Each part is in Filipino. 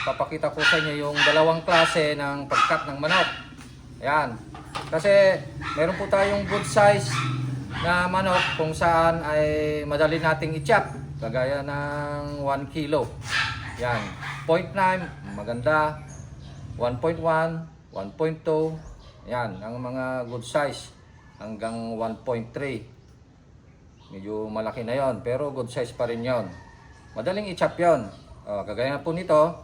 papakita ko sa inyo yung dalawang klase ng pagkat ng manok. Ayan. Kasi meron po tayong good size na manok kung saan ay madali nating i-chop. Kagaya ng 1 kilo. Ayan. 0.9, maganda. 1.1, 1.2. Ayan, ang mga good size. Hanggang 1.3. Medyo malaki na yon, pero good size pa rin yon. Madaling i-chop yon. Kagaya po nito.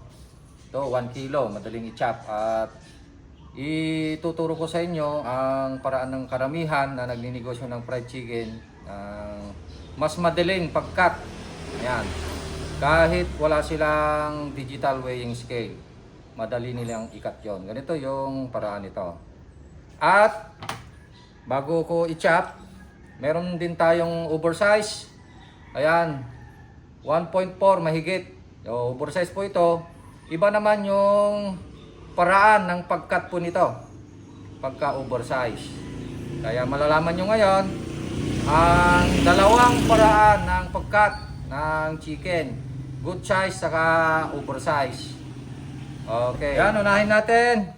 Ito, 1 kilo. Madaling i-chop. At ituturo ko sa inyo ang paraan ng karamihan na nagninegosyo ng fried chicken. Mas madaling pagkat. Ayan. Kahit wala silang digital weighing scale, madali nilang ikat yon. Ganito yung paraan nito. At bago ko i-chop, meron din tayong oversize. Ayan. 1.4 mahigit. So, oversize po ito. Iba naman yung paraan ng pagkat po nito pagka oversize. Kaya malalaman nyo ngayon ang dalawang paraan ng pagkat ng chicken, good size saka oversize. Okay, yan, unahin natin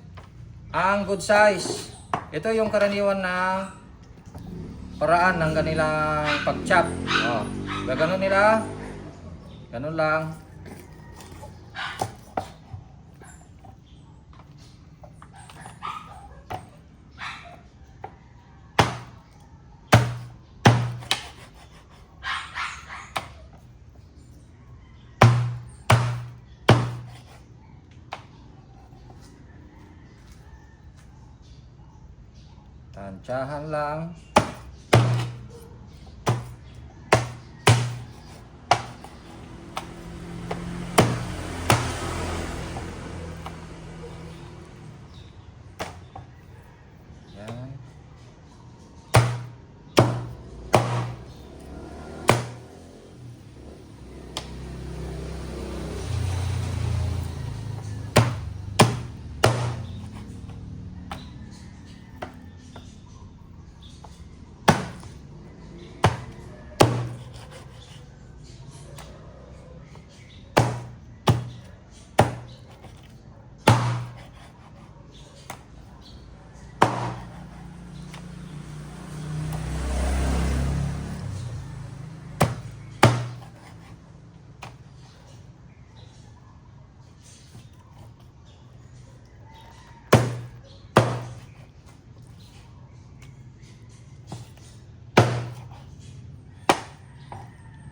ang good size. Ito yung karaniwan na paraan ng kanilang pag-chop. Gaganon nila, ganun lang. Tansyahan lang. Yan.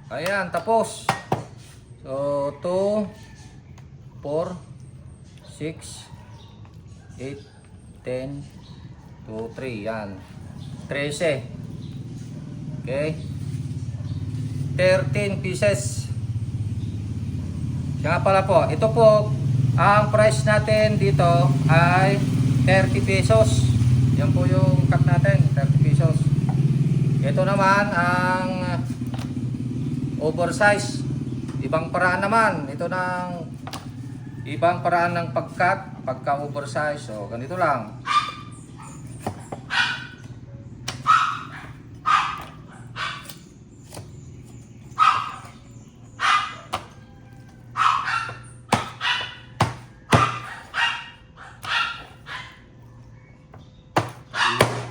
Ayan, tapos. So, 2, 4, 6, 8, 10, 2, 3. Yan. 13. Okay. 13 pieces. Kaya nga pala po, ito po, ang price natin dito ay 30 pesos. Yan po yung cut natin, 30 pesos. Ito naman ang oversize. Ibang paraan naman. Ito ng ibang paraan ng pagkat, pagka oversize. So, ganito lang.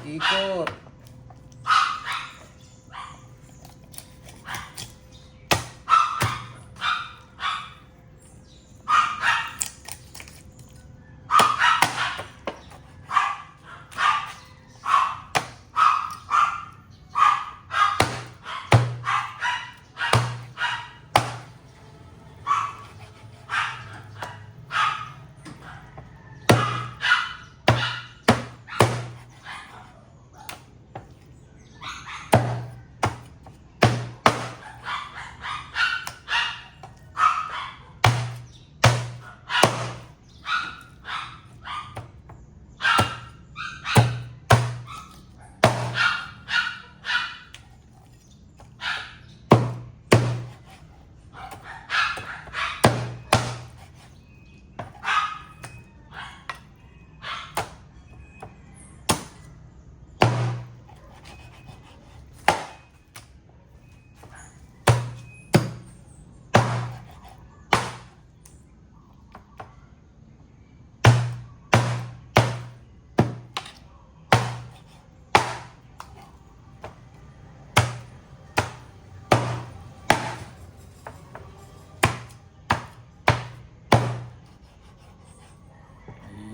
Ikot.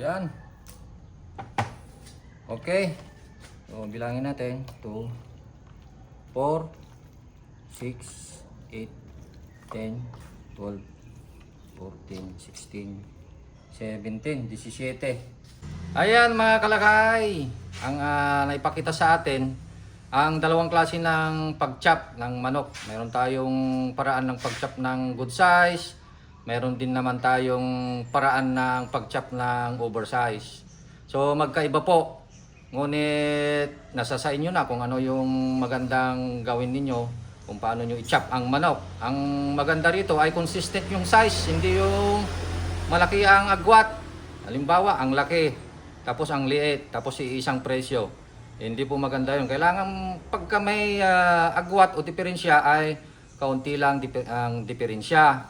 Yan. Okay. So, bilangin natin. 2, 4, 6, 8, 10, 12, 14, 16, 17, 17. Ayan mga kalakay. Ang naipakita sa atin, ang dalawang klase ng pag-chop ng manok. Meron tayong paraan ng pag-chop ng good size. Meron din naman tayong paraan ng pag-chop ng oversize. So magkaiba po. Ngunit nasa sa inyo na kung ano yung magandang gawin ninyo, kung paano nyo i-chop ang manok. Ang maganda rito ay consistent yung size, hindi yung malaki ang agwat. Halimbawa, ang laki, tapos ang liit, tapos isang presyo. Hindi po maganda yun. Kailangan pagka may agwat o diferensya ay kaunti lang ang diferensya.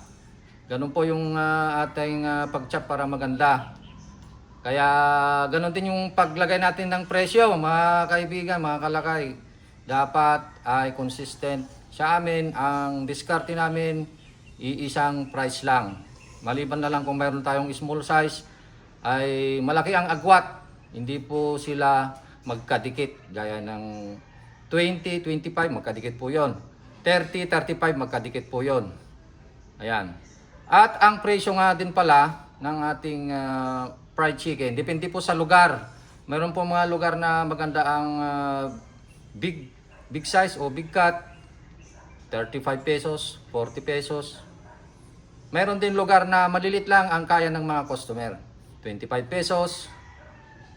Ganun po yung ating pag-chop para maganda. Kaya ganun din yung paglagay natin ng presyo, mga kaibigan, mga kalakay. Dapat ay consistent. Sa amin, ang diskarte namin, iisang price lang. Maliban na lang kung mayroon tayong small size, ay malaki ang agwat. Hindi po sila magkadikit. Gaya ng 20, 25, magkadikit po yon. 30, 35, magkadikit po yon. Ayan. At ang presyo nga din pala ng ating fried chicken, depende po sa lugar. Meron po mga lugar na maganda ang big size o big cut, 35 pesos, 40 pesos. Meron din lugar na malilit lang ang kaya ng mga customer, 25 pesos,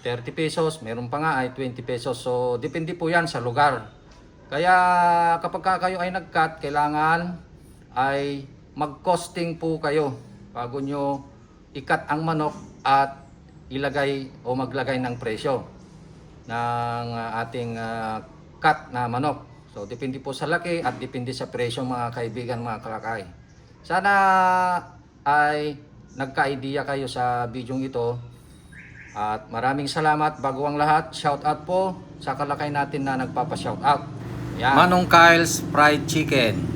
30 pesos, meron pa nga ay 20 pesos. So depende po yan sa lugar. Kaya kapag kayo ay nag-cut, kailangan ay mag-costing po kayo bago nyo i-cut ang manok at ilagay o maglagay ng presyo ng ating cut na manok. So depende po sa laki at depende sa presyo mga kaibigan, mga kalakay. Sana ay nagka-idea kayo sa video ito. At maraming salamat bago ang lahat. Shout out po sa kalakay natin na nagpapa-shout out. Yan. Manong Kyle's Fried Chicken.